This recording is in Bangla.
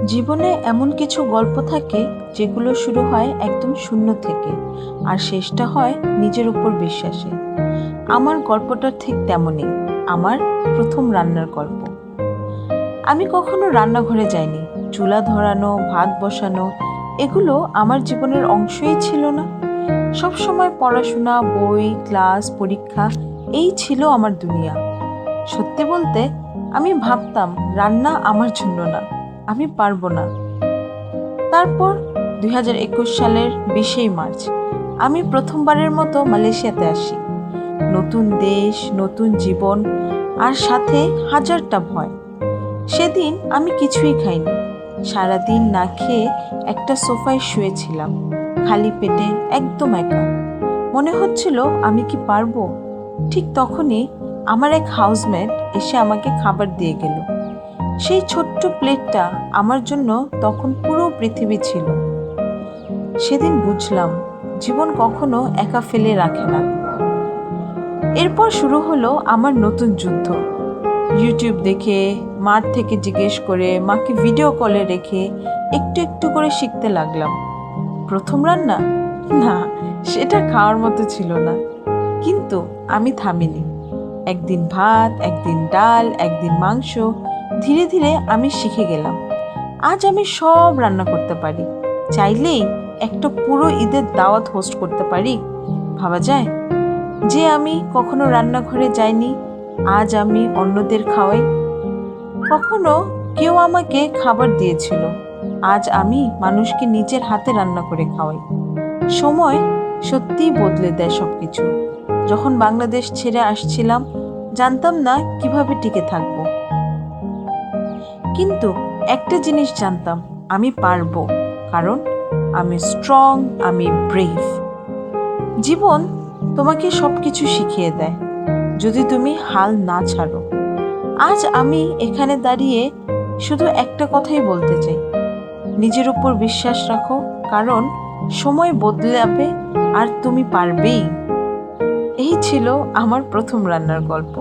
জীবনে এমন কিছু গল্প থাকে যেগুলো শুরু হয় একদম শূন্য থেকে আর শেষটা হয় নিজের উপর বিশ্বাসে। আমার গল্পটা ঠিক তেমনই। আমার প্রথম রান্নার গল্প। আমি কখনো রান্নাঘরে যাইনি। চুলা ধরানো, ভাত বসানো এগুলো আমার জীবনের অংশই ছিল না। সব সময় পড়াশোনা, বই, ক্লাস, পরীক্ষা এই ছিল আমার দুনিয়া। সত্যি বলতে আমি ভাবতাম রান্না আমার জন্য না, আমি পারবো না। তারপর 2021 সালের 20 মার্চ আমি প্রথমবারের মতো মালয়েশিয়াতে আসি। নতুন দেশ, নতুন জীবন, আর সাথে হাজারটা ভয়। সেদিন আমি কিছুই খাইনি। সারাদিন না খেয়ে একটা সোফায় শুয়েছিলাম, খালি পেটে, একদম একা। মনে হচ্ছিল আমি কি পারবো। ঠিক তখনই আমার এক হাউসমেট এসে আমাকে খাবার দিয়ে গেল। সেই ছোট্ট প্লেটটা আমার জন্য তখন পুরো পৃথিবী ছিল। সেদিন বুঝলাম জীবন কখনো একা ফেলে রাখে না। এরপর শুরু হলো আমার নতুন যুদ্ধ। ইউটিউব দেখে, মার থেকে জিজ্ঞেস করে, মাকে ভিডিও কলে রেখে একটু একটু করে শিখতে লাগলাম। প্রথম রান্না না, সেটা খাওয়ার মতো ছিল না, কিন্তু আমি থামিনি। একদিন ভাত, একদিন ডাল, একদিন মাংস। ধীরে ধীরে আমি শিখে গেলাম। আজ আমি সব রান্না করতে পারি। চাইলেই একটা পুরো ঈদের দাওয়াত হোস্ট করতে পারি। ভাবা যায় যে আমি কখনো রান্নাঘরে যাইনি, আজ আমি অন্যদের খাওয়াই। কখনো কেউ আমাকে খাবার দিয়েছিল, আজ আমি মানুষকে নিজের হাতে রান্না করে খাওয়াই। সময় সত্যিই বদলে দেয় সবকিছু। যখন বাংলাদেশ ছেড়ে আসছিলাম জানতাম না কিভাবে টিকে থাকবো, কিন্তু একটা জিনিস জানতাম, আমি পারবো। কারণ আমি স্ট্রং, আমি ব্রেভ। জীবন তোমাকে সবকিছু শিখিয়ে দেয় যদি তুমি হাল না ছাড়ো। আজ আমি এখানে দাঁড়িয়ে শুধু একটা কথাই বলতে চাই, নিজের উপর বিশ্বাস রাখো, কারণ সময় বদলাবে আর তুমি পারবেই। এই ছিল আমার প্রথম রান্নার গল্প।